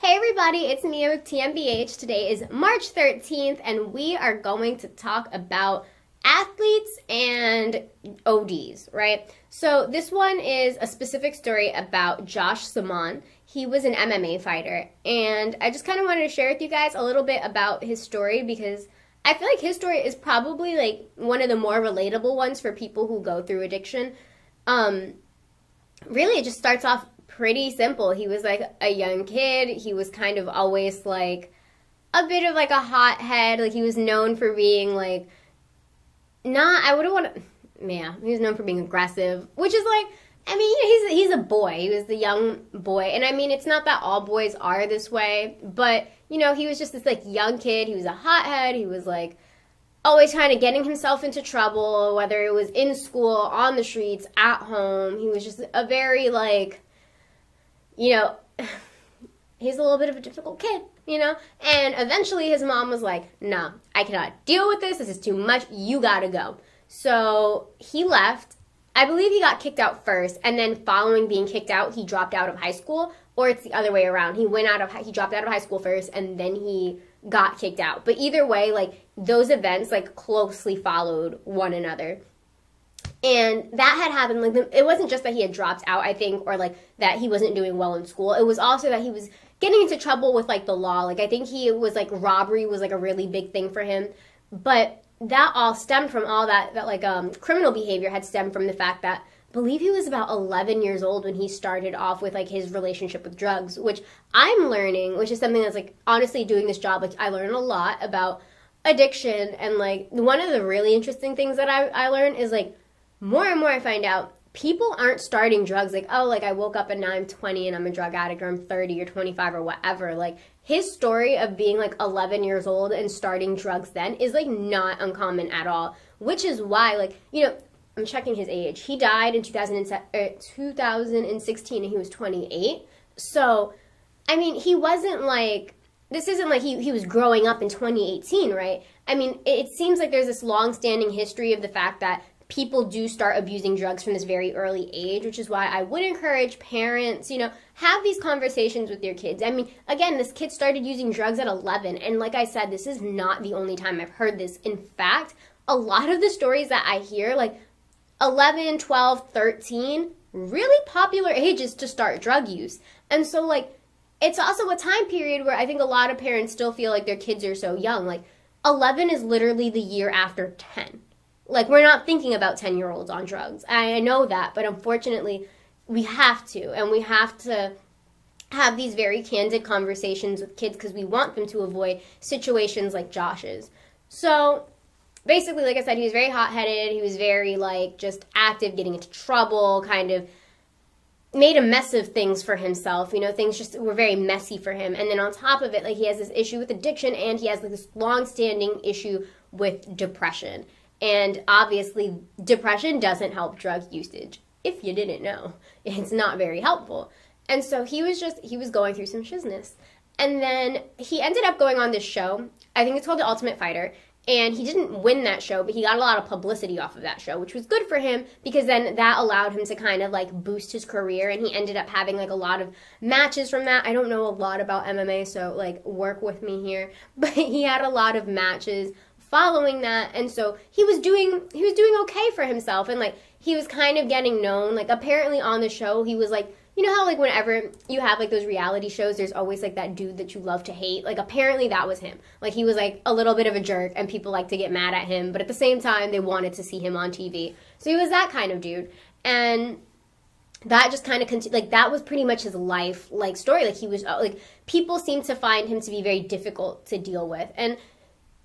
Hey everybody, it's Mia with TMBH. Today is March 13th and we are going to talk about athletes and ODs, right? So this one is a specific story about Josh Samman. He was an MMA fighter and I just kind of wanted to share with you guys a little bit about his story because I feel like his story is probably like one of the more relatable ones for people who go through addiction. Really, it just starts off pretty simple. He was like a young kid. He was kind of always like a bit of like a hothead. Like he was known for being like, I wouldn't want to, yeah, he was known for being aggressive, which is like, I mean, he's a boy. He was the young boy. And I mean, it's not that all boys are this way, but you know, he was just this like young kid. He was a hothead. He was like always kind of getting himself into trouble, whether it was in school, on the streets, at home. He was just a very like, you know, he's a little bit of a difficult kid, you know? And eventually his mom was like, no, I cannot deal with this. This is too much. You gotta go. So he left. I believe he got kicked out first, and then following being kicked out, he dropped out of high school, or it's the other way around. He dropped out of high school first, and then he got kicked out. But either way, like, those events, like, closely followed one another. And that had happened, like, it wasn't just that he had dropped out, I think, or, like, that he wasn't doing well in school. It was also that he was getting into trouble with, like, the law. Like, I think he was, like, robbery was, like, a really big thing for him. But that all stemmed from all that criminal behavior had stemmed from the fact that I believe he was about 11 years old when he started off with, like, his relationship with drugs, which I'm learning, which is something that's, like, honestly doing this job, like, I learn a lot about addiction. And, like, one of the really interesting things that I learned is, like, more and more I find out people aren't starting drugs like, oh, like I woke up and now I'm 20 and I'm a drug addict, or I'm 30 or 25 or whatever. Like his story of being like 11 years old and starting drugs then is like not uncommon at all, which is why, like, you know, I'm checking his age. He died in 2016 and he was 28. So, I mean, he wasn't like, this isn't like he was growing up in 2018, right? I mean, it seems like there's this long-standing history of the fact that people do start abusing drugs from this very early age, which is why I would encourage parents, you know, have these conversations with your kids. I mean, again, this kid started using drugs at 11, and like I said, this is not the only time I've heard this. In fact, a lot of the stories that I hear, like 11, 12, 13, really popular ages to start drug use. And so, like, it's also a time period where I think a lot of parents still feel like their kids are so young. Like, 11 is literally the year after 10. Like, we're not thinking about 10-year-olds on drugs. I know that, but unfortunately, we have to. And we have to have these very candid conversations with kids because we want them to avoid situations like Josh's. So, basically, like I said, he was very hot-headed. He was very, like, just active, getting into trouble, kind of made a mess of things for himself. You know, things just were very messy for him. And then on top of it, like, he has this issue with addiction, and he has, like, this long-standing issue with depression. And obviously, depression doesn't help drug usage. If you didn't know, it's not very helpful. And so he was going through some shizness. And then he ended up going on this show. I think it's called The Ultimate Fighter. And he didn't win that show, but he got a lot of publicity off of that show, which was good for him because then that allowed him to kind of like boost his career. And he ended up having like a lot of matches from that. I don't know a lot about MMA, so like work with me here. But he had a lot of matches following that, and so he was doing okay for himself, and like he was kind of getting known. Like apparently on the show he was like, you know how like whenever you have like those reality shows, there's always like that dude that you love to hate. Like apparently that was him. Like he was like a little bit of a jerk, and people like to get mad at him, but at the same time they wanted to see him on TV. So he was that kind of dude, and that just kind of like that was pretty much his life like story. Like he was like people seemed to find him to be very difficult to deal with, and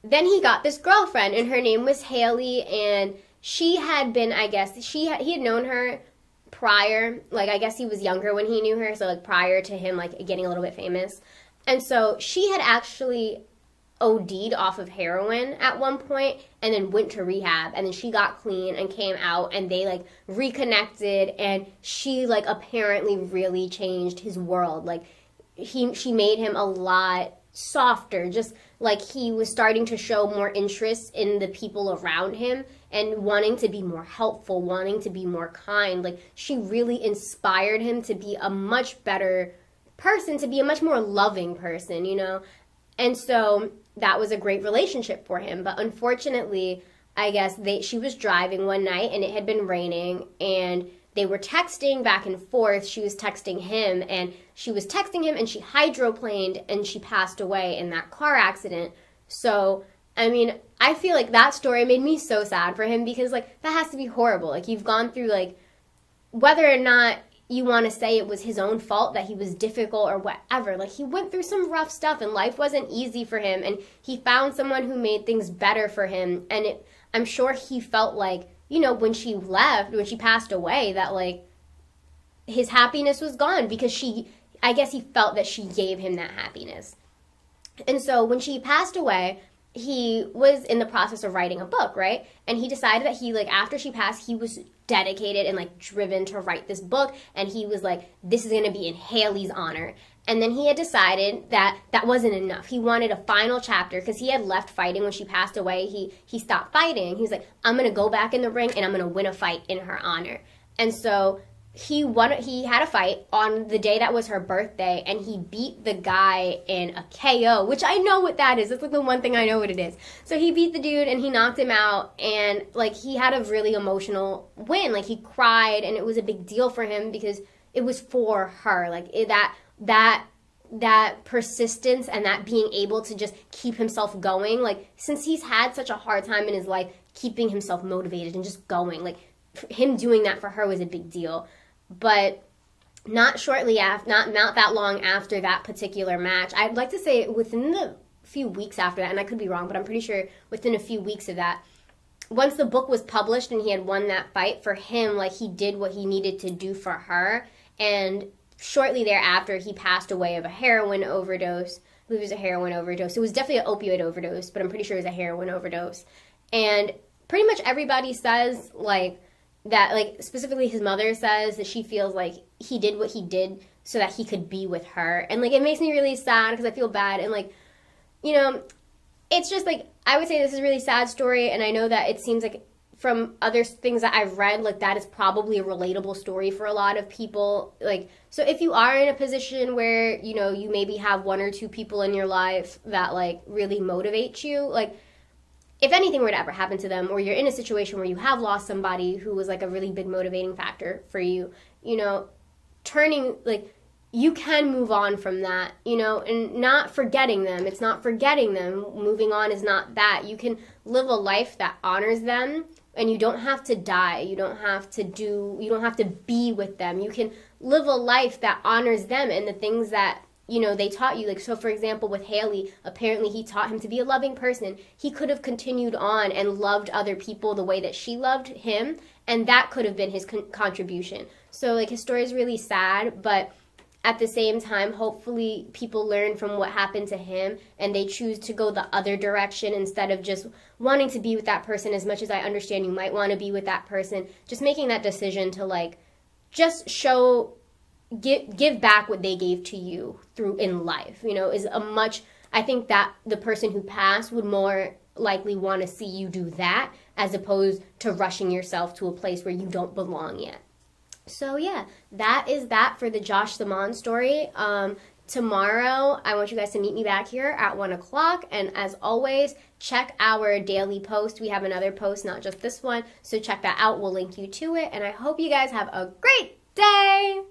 then he got this girlfriend, and her name was Haley, and she had been, I guess, he had known her prior, like, I guess he was younger when he knew her, so, like, prior to him, like, getting a little bit famous. And so she had actually OD'd off of heroin at one point, and then went to rehab, and then she got clean and came out, and they, like, reconnected, and she, like, apparently really changed his world. Like, she made him a lot softer, just like he was starting to show more interest in the people around him and wanting to be more helpful, wanting to be more kind. Like she really inspired him to be a much better person to be a much more loving person, you know? And so that was a great relationship for him. But unfortunately, I guess she was driving one night and it had been raining and they were texting back and forth. She was texting him and she hydroplaned and she passed away in that car accident. So, I mean, I feel like that story made me so sad for him because, like, that has to be horrible. Like, you've gone through, like, whether or not you want to say it was his own fault that he was difficult or whatever. Like, he went through some rough stuff and life wasn't easy for him. And he found someone who made things better for him. And I'm sure he felt like, you know, when she passed away, that, like, his happiness was gone because I guess he felt that she gave him that happiness. And so when she passed away, he was in the process of writing a book, right? And he decided that after she passed, he was dedicated and, like, driven to write this book. And he was like, this is going to be in Haley's honor. And then he had decided that that wasn't enough. He wanted a final chapter because he had left fighting when she passed away. He stopped fighting. He was like, I'm going to go back in the ring and I'm going to win a fight in her honor. And so he had a fight on the day that was her birthday, and he beat the guy in a KO, which I know what that is. It's like the one thing I know what it is. So he beat the dude and he knocked him out, and, like, he had a really emotional win. Like, he cried, and it was a big deal for him because it was for her. Like, that persistence and that being able to just keep himself going. Like, since he's had such a hard time in his life keeping himself motivated and just going, like, him doing that for her was a big deal. But not that long after that particular match, I'd like to say within the few weeks after that, and I could be wrong, but I'm pretty sure within a few weeks of that, once the book was published and he had won that fight, for him, like, he did what he needed to do for her. And shortly thereafter, he passed away of a heroin overdose. I believe it was a heroin overdose. It was definitely an opioid overdose, but I'm pretty sure it was a heroin overdose. And pretty much everybody says, like, that, like, specifically his mother says that she feels like he did what he did so that he could be with her. And, like, it makes me really sad because I feel bad. And, like, you know, it's just, like, I would say this is a really sad story. And I know that it seems like from other things that I've read, like, that is probably a relatable story for a lot of people. Like, so if you are in a position where, you know, you maybe have one or two people in your life that, like, really motivate you, like, if anything were to ever happen to them, or you're in a situation where you have lost somebody who was, like, a really big motivating factor for you, you know, you can move on from that, you know, and not forgetting them. It's not forgetting them. Moving on is not that. You can live a life that honors them, and you don't have to die. You don't have to be with them. You can live a life that honors them and the things that, you know, they taught you. Like, so for example, with Haley, apparently he taught him to be a loving person. He could have continued on and loved other people the way that she loved him, and that could have been his contribution. So, like, his story is really sad, but at the same time, hopefully people learn from what happened to him and they choose to go the other direction instead of just wanting to be with that person. As much as I understand you might want to be with that person, just making that decision to, like, just give back what they gave to you through in life, you know, is I think that the person who passed would more likely want to see you do that as opposed to rushing yourself to a place where you don't belong yet. So yeah, that is that for the Josh Simon story. Tomorrow, I want you guys to meet me back here at 1 o'clock. And as always, check our daily post. We have another post, not just this one. So check that out. We'll link you to it. And I hope you guys have a great day.